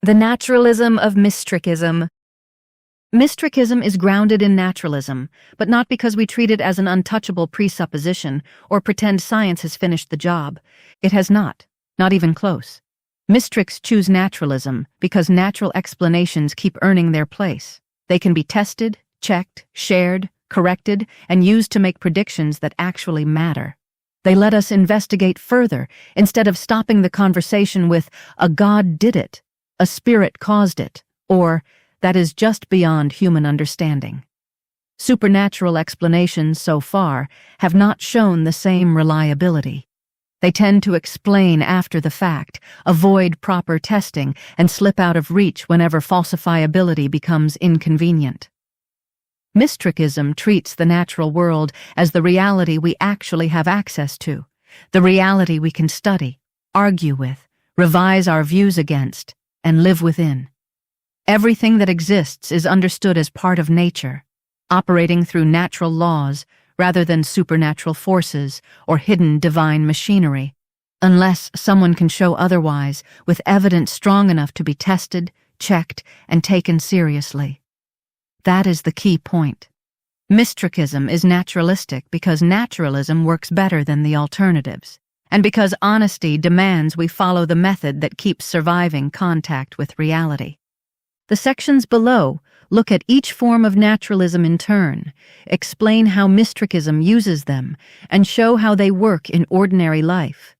The Naturalism of Mystrikism. Mystrikism is grounded in naturalism, but not because we treat it as an untouchable presupposition or pretend science has finished the job. It has not even close. Mystriks choose naturalism because natural explanations keep earning their place. They can be tested, checked, shared, corrected, and used to make predictions that actually matter. They let us investigate further instead of stopping the conversation with, "A god did it," "A spirit caused it," or "That is just beyond human understanding." Supernatural explanations so far have not shown the same reliability. They tend to explain after the fact, avoid proper testing, and slip out of reach whenever falsifiability becomes inconvenient. Mystrikism treats the natural world as the reality we actually have access to, the reality we can study, argue with, revise our views against, and live within. Everything that exists is understood as part of nature, operating through natural laws rather than supernatural forces or hidden divine machinery, unless someone can show otherwise with evidence strong enough to be tested, checked, and taken seriously. That is the key point. Mystrikism is naturalistic because naturalism works better than the alternatives, and because honesty demands we follow the method that keeps surviving contact with reality. The sections below look at each form of naturalism in turn, explain how Mystrikism uses them, and show how they work in ordinary life.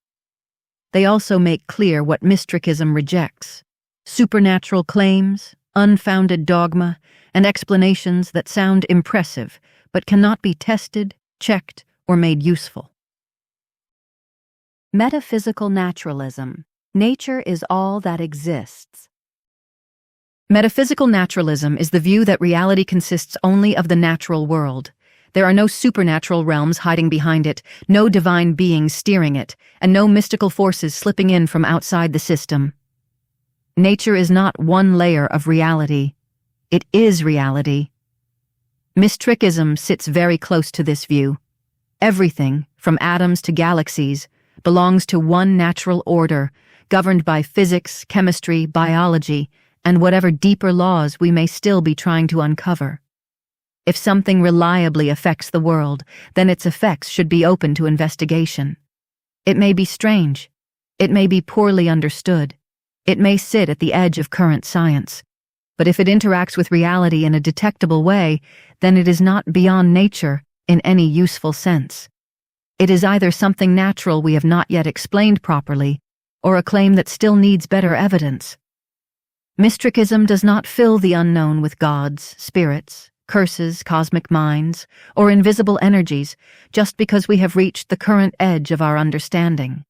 They also make clear what Mystrikism rejects: supernatural claims, unfounded dogma, and explanations that sound impressive but cannot be tested, checked, or made useful. Metaphysical naturalism. Nature is all that exists. Metaphysical naturalism is the view that reality consists only of the natural world. There are no supernatural realms hiding behind it, no divine beings steering it, and no mystical forces slipping in from outside the system. Nature is not one layer of reality. It is reality. Mystrikism sits very close to this view. Everything, from atoms to galaxies, belongs to one natural order, governed by physics, chemistry, biology, and whatever deeper laws we may still be trying to uncover. If something reliably affects the world, then its effects should be open to investigation. It may be strange. It may be poorly understood. It may sit at the edge of current science. But if it interacts with reality in a detectable way, then it is not beyond nature in any useful sense. It is either something natural we have not yet explained properly, or a claim that still needs better evidence. Mystrikism does not fill the unknown with gods, spirits, curses, cosmic minds, or invisible energies just because we have reached the current edge of our understanding.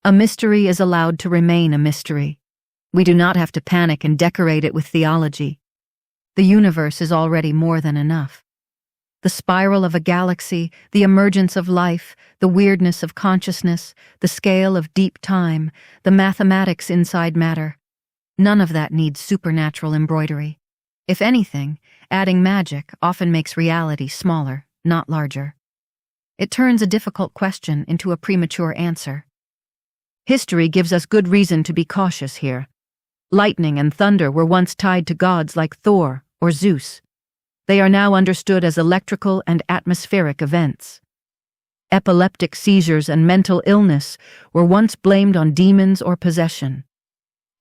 A mystery is allowed to remain a mystery. We do not have to panic and decorate it with theology. The universe is already more than enough. The spiral of a galaxy, the emergence of life, the weirdness of consciousness, the scale of deep time, the mathematics inside matter. None of that needs supernatural embroidery. If anything, adding magic often makes reality smaller, not larger. It turns a difficult question into a premature answer. History gives us good reason to be cautious here. Lightning and thunder were once tied to gods like Thor or Zeus. They are now understood as electrical and atmospheric events. Epileptic seizures and mental illness were once blamed on demons or possession.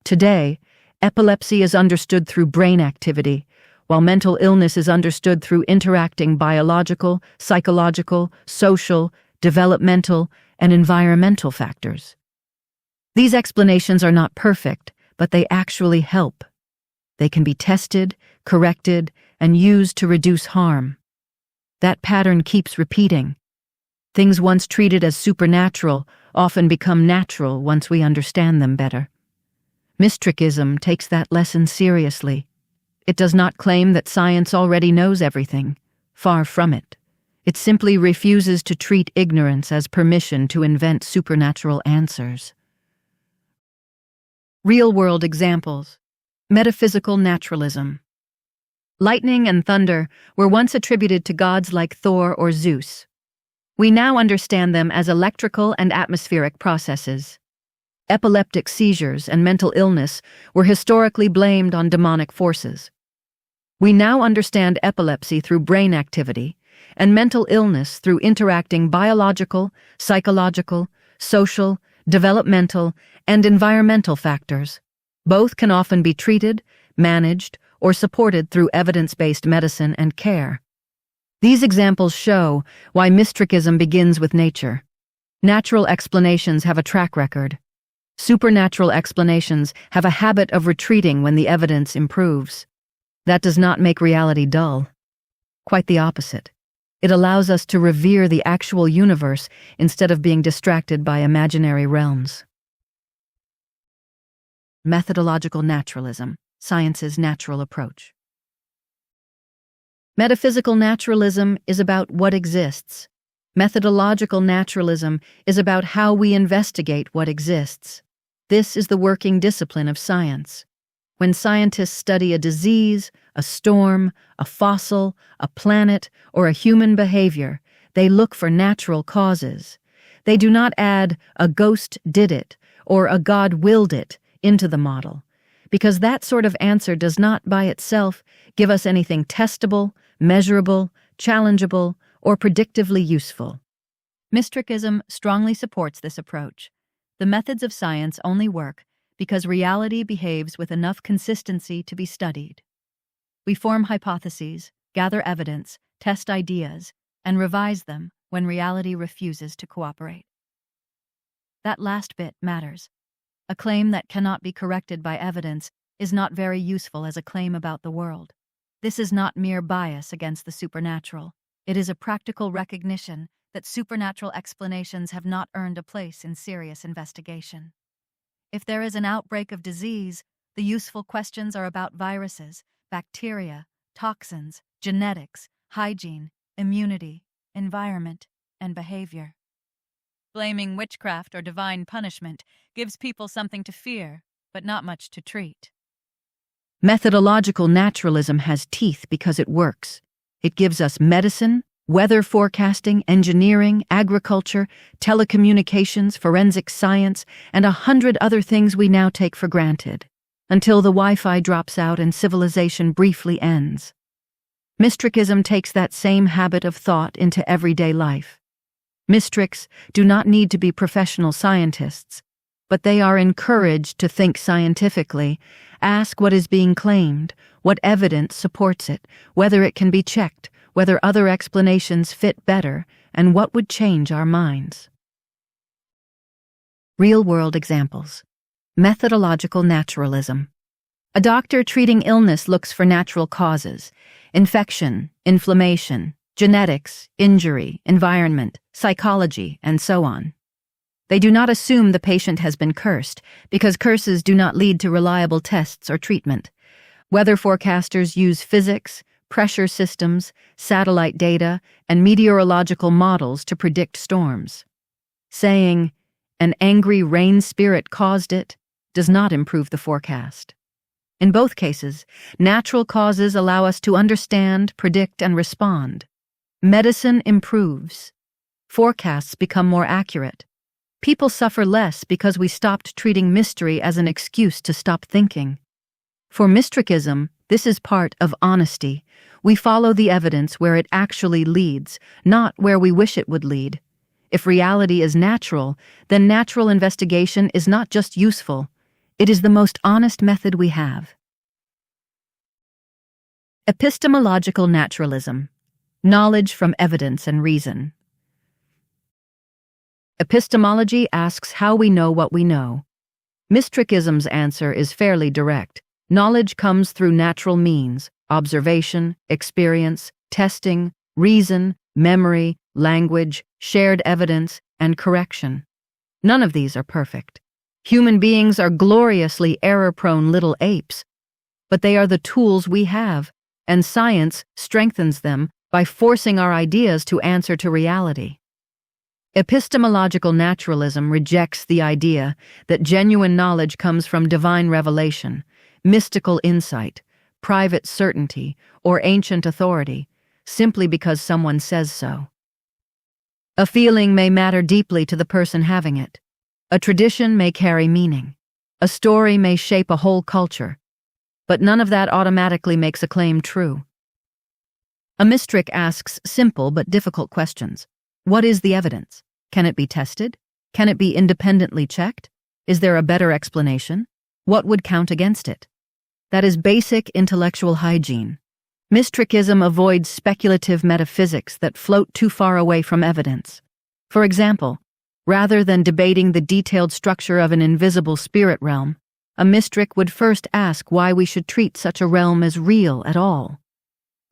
Today, epilepsy is understood through brain activity, while mental illness is understood through interacting biological, psychological, social, developmental, and environmental factors. These explanations are not perfect, but they actually help. They can be tested, corrected, and used to reduce harm. That pattern keeps repeating. Things once treated as supernatural often become natural once we understand them better. Mystrikism takes that lesson seriously. It does not claim that science already knows everything. Far from it. It simply refuses to treat ignorance as permission to invent supernatural answers. Real-world examples. Metaphysical naturalism. Lightning and thunder were once attributed to gods like Thor or Zeus. We now understand them as electrical and atmospheric processes. Epileptic seizures and mental illness were historically blamed on demonic forces. We now understand epilepsy through brain activity and mental illness through interacting biological, psychological, social, developmental, and environmental factors. Both can often be treated, managed, or supported through evidence-based medicine and care. These examples show why Mystrikism begins with nature. Natural explanations have a track record. Supernatural explanations have a habit of retreating when the evidence improves. That does not make reality dull. Quite the opposite. It allows us to revere the actual universe instead of being distracted by imaginary realms. Methodological naturalism, science's natural approach. Metaphysical naturalism is about what exists. Methodological naturalism is about how we investigate what exists. This is the working discipline of science. When scientists study a disease, a storm, a fossil, a planet, or a human behavior, they look for natural causes. They do not add "a ghost did it" or "a God willed it" into the model, because that sort of answer does not by itself give us anything testable, measurable, challengeable, or predictively useful. Mystrikism strongly supports this approach. The methods of science only work because reality behaves with enough consistency to be studied. We form hypotheses, gather evidence, test ideas, and revise them when reality refuses to cooperate. That last bit matters. A claim that cannot be corrected by evidence is not very useful as a claim about the world. This is not mere bias against the supernatural. It is a practical recognition that supernatural explanations have not earned a place in serious investigation. If there is an outbreak of disease, the useful questions are about viruses, bacteria, toxins, genetics, hygiene, immunity, environment, and behavior. Blaming witchcraft or divine punishment gives people something to fear, but not much to treat. Methodological naturalism has teeth because it works. It gives us medicine, weather forecasting, engineering, agriculture, telecommunications, forensic science, and 100 other things we now take for granted, until the Wi-Fi drops out and civilization briefly ends. Mystrikism takes that same habit of thought into everyday life. Mystriks do not need to be professional scientists, but they are encouraged to think scientifically, ask what is being claimed, what evidence supports it, whether it can be checked, whether other explanations fit better, and what would change our minds. Real-world examples. Methodological naturalism. A doctor treating illness looks for natural causes: infection, inflammation, genetics, injury, environment, psychology, and so on. They do not assume the patient has been cursed, because curses do not lead to reliable tests or treatment. Weather forecasters use physics, pressure systems, satellite data, and meteorological models to predict storms. Saying, "an angry rain spirit caused it," does not improve the forecast. In both cases, natural causes allow us to understand, predict, and respond. Medicine improves. Forecasts become more accurate. People suffer less because we stopped treating mystery as an excuse to stop thinking. For Mystrikism, this is part of honesty. We follow the evidence where it actually leads, not where we wish it would lead. If reality is natural, then natural investigation is not just useful, it is the most honest method we have. Epistemological naturalism. Knowledge from evidence and reason. Epistemology asks how we know what we know. Mystrikism's answer is fairly direct. Knowledge comes through natural means: observation, experience, testing, reason, memory, language, shared evidence, and correction. None of these are perfect. Human beings are gloriously error-prone little apes, but they are the tools we have, and science strengthens them by forcing our ideas to answer to reality. Epistemological naturalism rejects the idea that genuine knowledge comes from divine revelation, mystical insight, private certainty, or ancient authority, simply because someone says so. A feeling may matter deeply to the person having it. A tradition may carry meaning. A story may shape a whole culture. But none of that automatically makes a claim true. A Mystrik asks simple but difficult questions. What is the evidence? Can it be tested? Can it be independently checked? Is there a better explanation? What would count against it? That is basic intellectual hygiene. Mystrikism avoids speculative metaphysics that float too far away from evidence. For example, rather than debating the detailed structure of an invisible spirit realm, a Mystrik would first ask why we should treat such a realm as real at all.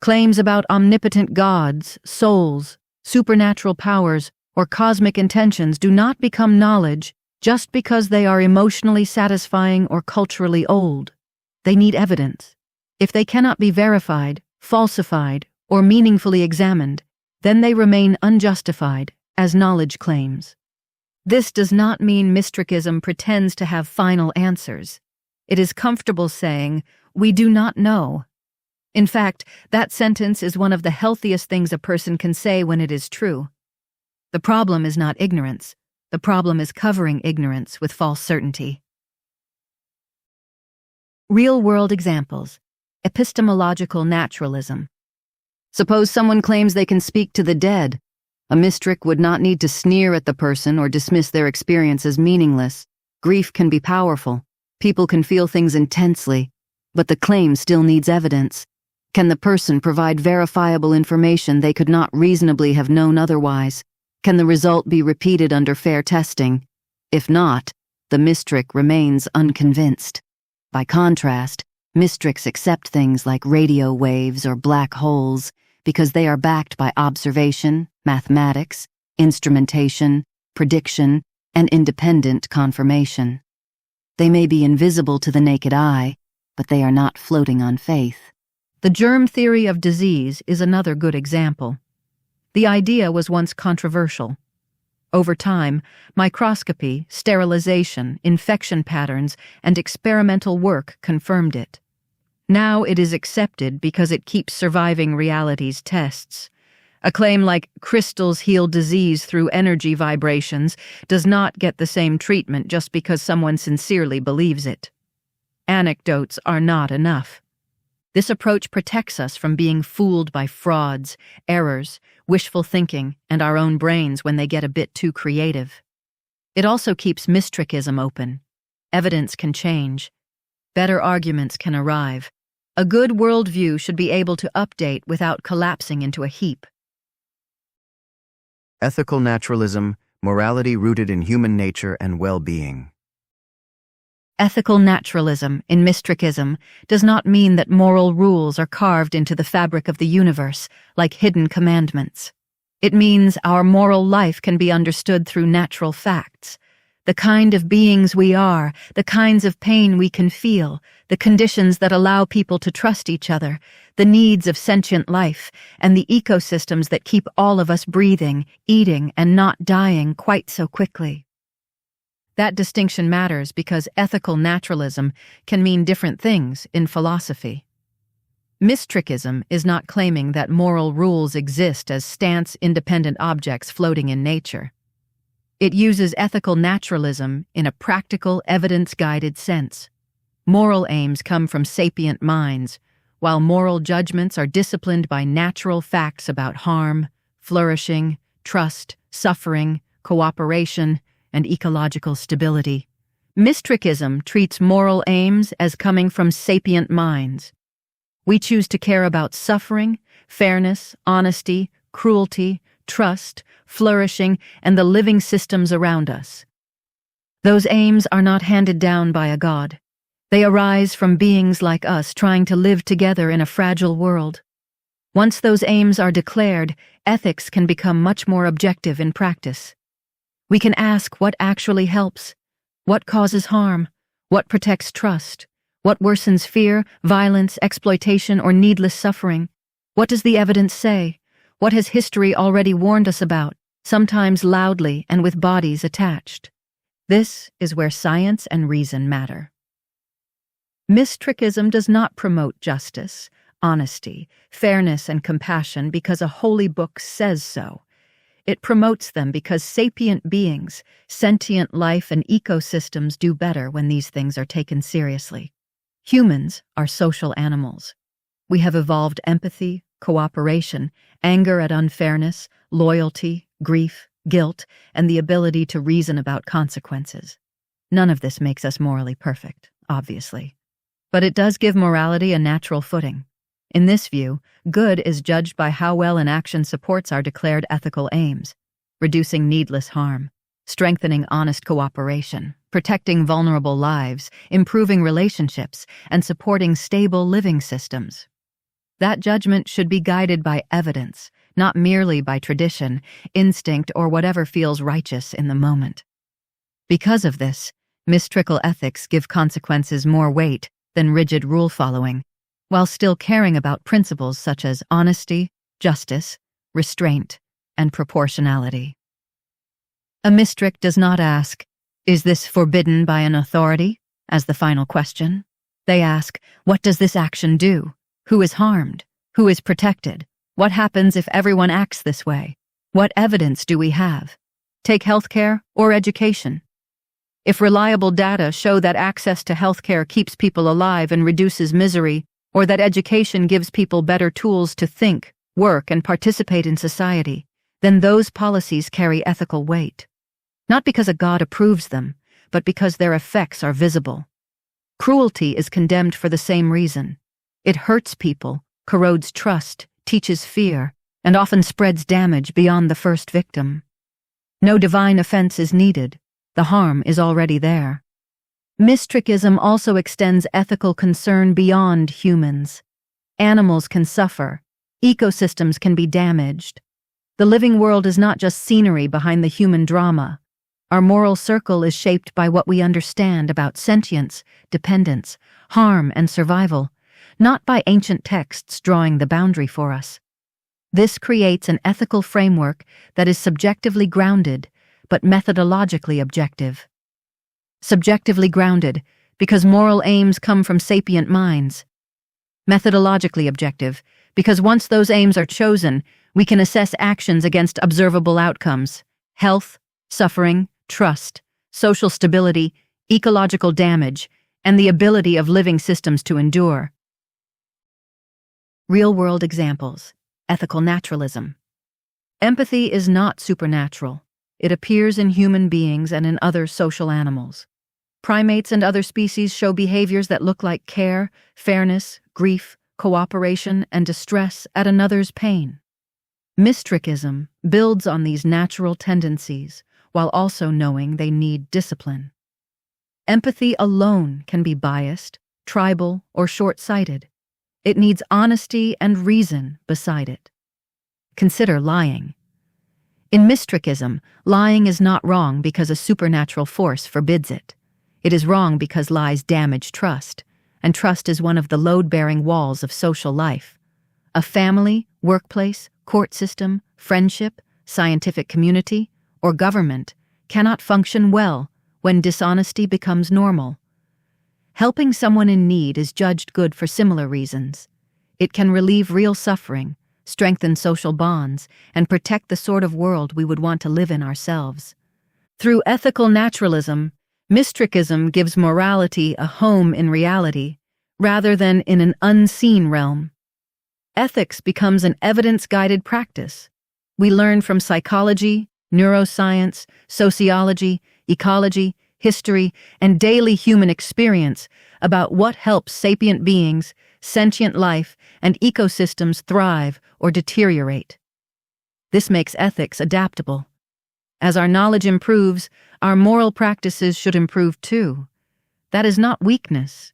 Claims about omnipotent gods, souls, supernatural powers, or cosmic intentions do not become knowledge just because they are emotionally satisfying or culturally old. They need evidence. If they cannot be verified, falsified, or meaningfully examined, then they remain unjustified as knowledge claims. This does not mean Mystrikism pretends to have final answers. It is comfortable saying, "We do not know." In fact, that sentence is one of the healthiest things a person can say when it is true. The problem is not ignorance. The problem is covering ignorance with false certainty. Real-world examples. Epistemological naturalism. Suppose someone claims they can speak to the dead. A Mystrik would not need to sneer at the person or dismiss their experience as meaningless. Grief can be powerful. People can feel things intensely, but the claim still needs evidence. Can the person provide verifiable information they could not reasonably have known otherwise? Can the result be repeated under fair testing? If not, the Mystrik remains unconvinced. By contrast, Mystriks accept things like radio waves or black holes because they are backed by observation, mathematics, instrumentation, prediction, and independent confirmation. They may be invisible to the naked eye, but they are not floating on faith. The germ theory of disease is another good example. The idea was once controversial. Over time, microscopy, sterilization, infection patterns, and experimental work confirmed it. Now it is accepted because it keeps surviving reality's tests. A claim like crystals heal disease through energy vibrations does not get the same treatment just because someone sincerely believes it. Anecdotes are not enough. This approach protects us from being fooled by frauds, errors, wishful thinking, and our own brains when they get a bit too creative. It also keeps Mystrikism open. Evidence can change. Better arguments can arrive. A good worldview should be able to update without collapsing into a heap. Ethical naturalism, morality rooted in human nature and well-being. Ethical naturalism in Mystrikism does not mean that moral rules are carved into the fabric of the universe like hidden commandments. It means our moral life can be understood through natural facts. The kind of beings we are, the kinds of pain we can feel, the conditions that allow people to trust each other, the needs of sentient life, and the ecosystems that keep all of us breathing, eating, and not dying quite so quickly. That distinction matters because ethical naturalism can mean different things in philosophy. Mystrikism is not claiming that moral rules exist as stance-independent objects floating in nature. It uses ethical naturalism in a practical, evidence-guided sense. Moral aims come from sapient minds, while moral judgments are disciplined by natural facts about harm, flourishing, trust, suffering, cooperation, and ecological stability. Mystrikism treats moral aims as coming from sapient minds. We choose to care about suffering, fairness, honesty, cruelty, trust, flourishing, and the living systems around us. Those aims are not handed down by a god. They arise from beings like us trying to live together in a fragile world. Once those aims are declared, ethics can become much more objective in practice. We can ask what actually helps, what causes harm, what protects trust, what worsens fear, violence, exploitation, or needless suffering. What does the evidence say? What has history already warned us about, sometimes loudly and with bodies attached? This is where science and reason matter. Mystrikism does not promote justice, honesty, fairness, and compassion because a holy book says so. It promotes them because sapient beings, sentient life, and ecosystems do better when these things are taken seriously. Humans are social animals. We have evolved empathy, cooperation, anger at unfairness, loyalty, grief, guilt, and the ability to reason about consequences. None of this makes us morally perfect, obviously. But it does give morality a natural footing. In this view, good is judged by how well an action supports our declared ethical aims, reducing needless harm, strengthening honest cooperation, protecting vulnerable lives, improving relationships, and supporting stable living systems. That judgment should be guided by evidence, not merely by tradition, instinct, or whatever feels righteous in the moment. Because of this, mystrical ethics give consequences more weight than rigid rule-following, while still caring about principles such as honesty, justice, restraint, and proportionality. A mystrik does not ask, "Is this forbidden by an authority?" as the final question. They ask, "What does this action do? Who is harmed? Who is protected? What happens if everyone acts this way? What evidence do we have? Take healthcare or education. If reliable data show that access to healthcare keeps people alive and reduces misery, or that education gives people better tools to think, work, and participate in society, then those policies carry ethical weight. Not because a god approves them, but because their effects are visible. Cruelty is condemned for the same reason. It hurts people, corrodes trust, teaches fear, and often spreads damage beyond the first victim. No divine offense is needed. The harm is already there. Mystrikism also extends ethical concern beyond humans. Animals can suffer. Ecosystems can be damaged. The living world is not just scenery behind the human drama. Our moral circle is shaped by what we understand about sentience, dependence, harm, and survival, not by ancient texts drawing the boundary for us. This creates an ethical framework that is subjectively grounded, but methodologically objective. Subjectively grounded, because moral aims come from sapient minds. Methodologically objective, because once those aims are chosen, we can assess actions against observable outcomes: health, suffering, trust, social stability, ecological damage, and the ability of living systems to endure. Real-world examples. Ethical naturalism. Empathy is not supernatural. It appears in human beings and in other social animals. Primates and other species show behaviors that look like care, fairness, grief, cooperation, and distress at another's pain. Mystrikism builds on these natural tendencies while also knowing they need discipline. Empathy alone can be biased, tribal, or short-sighted. It needs honesty and reason beside it. Consider lying. In Mystrikism, lying is not wrong because a supernatural force forbids it. It is wrong because lies damage trust, and trust is one of the load-bearing walls of social life. A family, workplace, court system, friendship, scientific community, or government cannot function well when dishonesty becomes normal. Helping someone in need is judged good for similar reasons. It can relieve real suffering, strengthen social bonds, and protect the sort of world we would want to live in ourselves. Through ethical naturalism, Mystrikism gives morality a home in reality, rather than in an unseen realm. Ethics becomes an evidence-guided practice. We learn from psychology, neuroscience, sociology, ecology, history, and daily human experience about what helps sapient beings, sentient life, and ecosystems thrive or deteriorate. This makes ethics adaptable. As our knowledge improves, our moral practices should improve too. That is not weakness.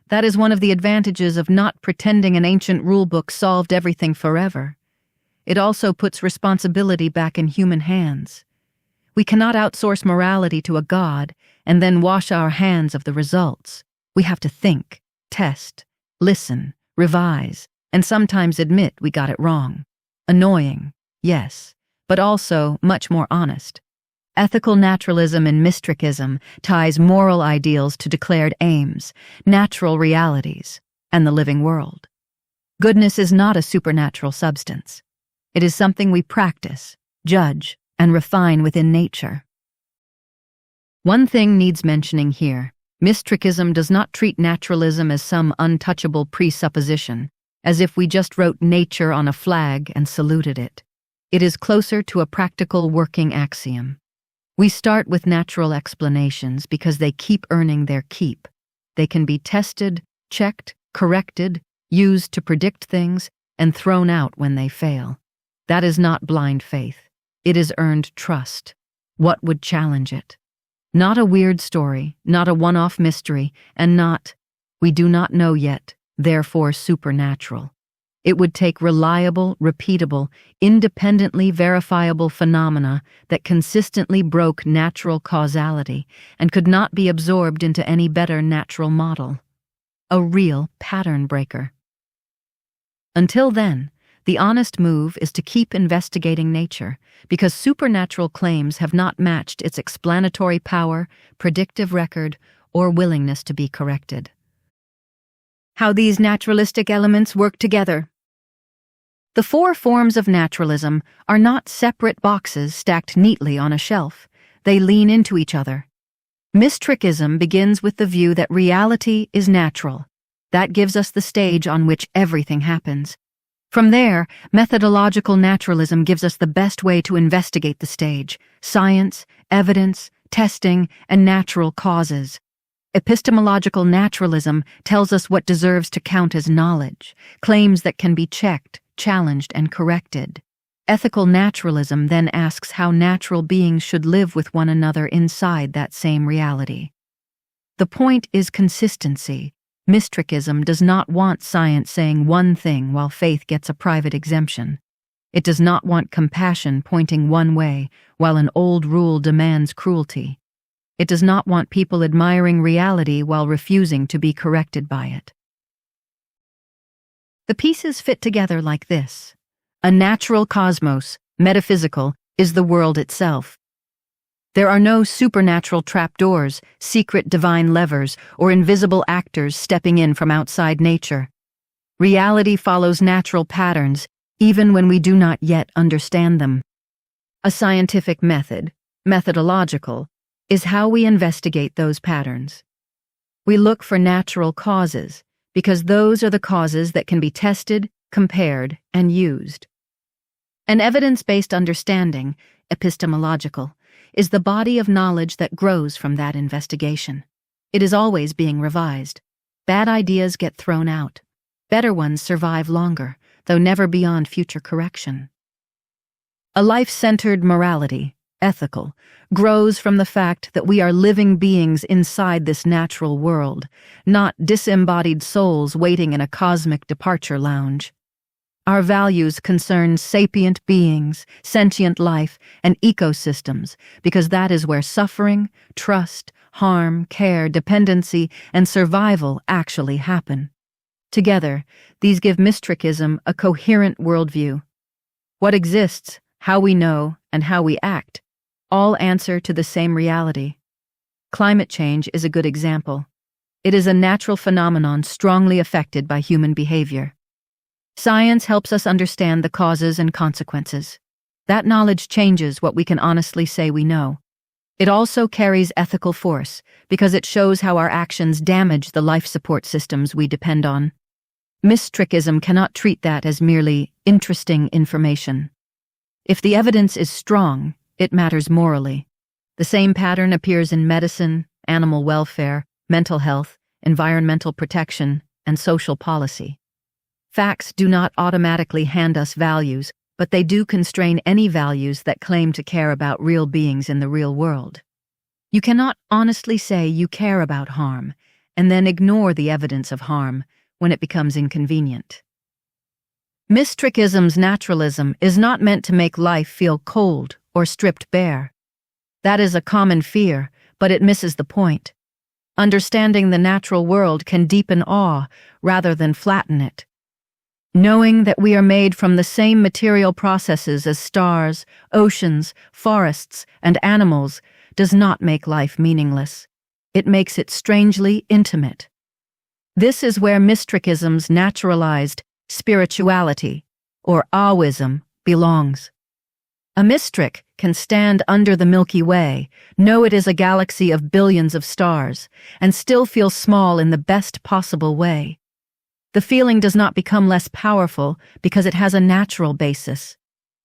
That is one of the advantages of not pretending an ancient rulebook solved everything forever. It also puts responsibility back in human hands. We cannot outsource morality to a god and then wash our hands of the results. We have to think, test, listen, revise, and sometimes admit we got it wrong. Annoying, yes, but also much more honest. Ethical naturalism and Mystrikism ties moral ideals to declared aims, natural realities, and the living world. Goodness is not a supernatural substance. It is something we practice, judge, and refine within nature. One thing needs mentioning here. Mystrikism does not treat naturalism as some untouchable presupposition, as if we just wrote nature on a flag and saluted it. It is closer to a practical working axiom. We start with natural explanations because they keep earning their keep. They can be tested, checked, corrected, used to predict things, and thrown out when they fail. That is not blind faith. It is earned trust. What would challenge it? Not a weird story, not a one-off mystery, and not, we do not know yet, therefore supernatural. It would take reliable, repeatable, independently verifiable phenomena that consistently broke natural causality and could not be absorbed into any better natural model. A real pattern breaker. Until then, the honest move is to keep investigating nature, because supernatural claims have not matched its explanatory power, predictive record, or willingness to be corrected. How these naturalistic elements work together. The four forms of naturalism are not separate boxes stacked neatly on a shelf. They lean into each other. Mystrikism begins with the view that reality is natural. That gives us the stage on which everything happens. From there, methodological naturalism gives us the best way to investigate the stage: science, evidence, testing, and natural causes. Epistemological naturalism tells us what deserves to count as knowledge, claims that can be checked, challenged, and corrected. Ethical naturalism then asks how natural beings should live with one another inside that same reality. The point is consistency. Mystrikism does not want science saying one thing while faith gets a private exemption. It does not want compassion pointing one way while an old rule demands cruelty. It does not want people admiring reality while refusing to be corrected by it. The pieces fit together like this. A natural cosmos, metaphysical, is the world itself. There are no supernatural trapdoors, secret divine levers, or invisible actors stepping in from outside nature. Reality follows natural patterns, even when we do not yet understand them. A scientific method, methodological, is how we investigate those patterns. We look for natural causes, because those are the causes that can be tested, compared, and used. An evidence-based understanding, epistemological, is the body of knowledge that grows from that investigation. It is always being revised. Bad ideas get thrown out. Better ones survive longer, though never beyond future correction. A life-centered morality, ethical, grows from the fact that we are living beings inside this natural world, not disembodied souls waiting in a cosmic departure lounge. Our values concern sapient beings, sentient life, and ecosystems, because that is where suffering, trust, harm, care, dependency, and survival actually happen. Together, these give Mystrikism a coherent worldview. What exists, how we know, and how we act, all answer to the same reality. Climate change is a good example. It is a natural phenomenon strongly affected by human behavior. Science helps us understand the causes and consequences. That knowledge changes what we can honestly say we know. It also carries ethical force because it shows how our actions damage the life support systems we depend on. Mystrikism cannot treat that as merely interesting information. If the evidence is strong, it matters morally. The same pattern appears in medicine, animal welfare, mental health, environmental protection, and social policy. Facts do not automatically hand us values, but they do constrain any values that claim to care about real beings in the real world. You cannot honestly say you care about harm, and then ignore the evidence of harm when it becomes inconvenient. Mystrikism's naturalism is not meant to make life feel cold or stripped bare. That is a common fear, but it misses the point. Understanding the natural world can deepen awe rather than flatten it. Knowing that we are made from the same material processes as stars, oceans, forests, and animals does not make life meaningless. It makes it strangely intimate. This is where Mystrikism's naturalized spirituality, or Awism, belongs. A Mystrik can stand under the Milky Way, know it is a galaxy of billions of stars, and still feel small in the best possible way. The feeling does not become less powerful because it has a natural basis.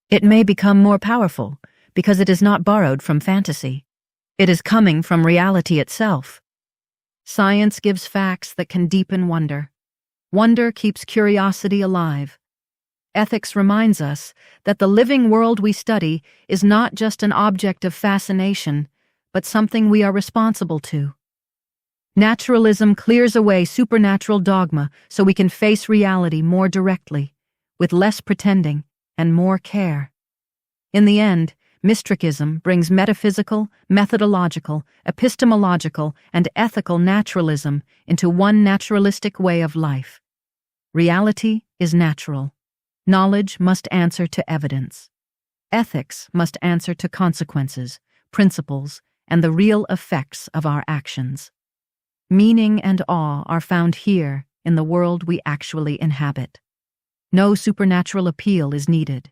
It may become more powerful because it is not borrowed from fantasy. It is coming from reality itself. Science gives facts that can deepen wonder. Wonder keeps curiosity alive. Ethics reminds us that the living world we study is not just an object of fascination, but something we are responsible to. Naturalism clears away supernatural dogma so we can face reality more directly, with less pretending and more care. In the end, Mystrikism brings metaphysical, methodological, epistemological, and ethical naturalism into one naturalistic way of life. Reality is natural. Knowledge must answer to evidence. Ethics must answer to consequences, principles, and the real effects of our actions. Meaning and awe are found here in the world we actually inhabit. No supernatural appeal is needed.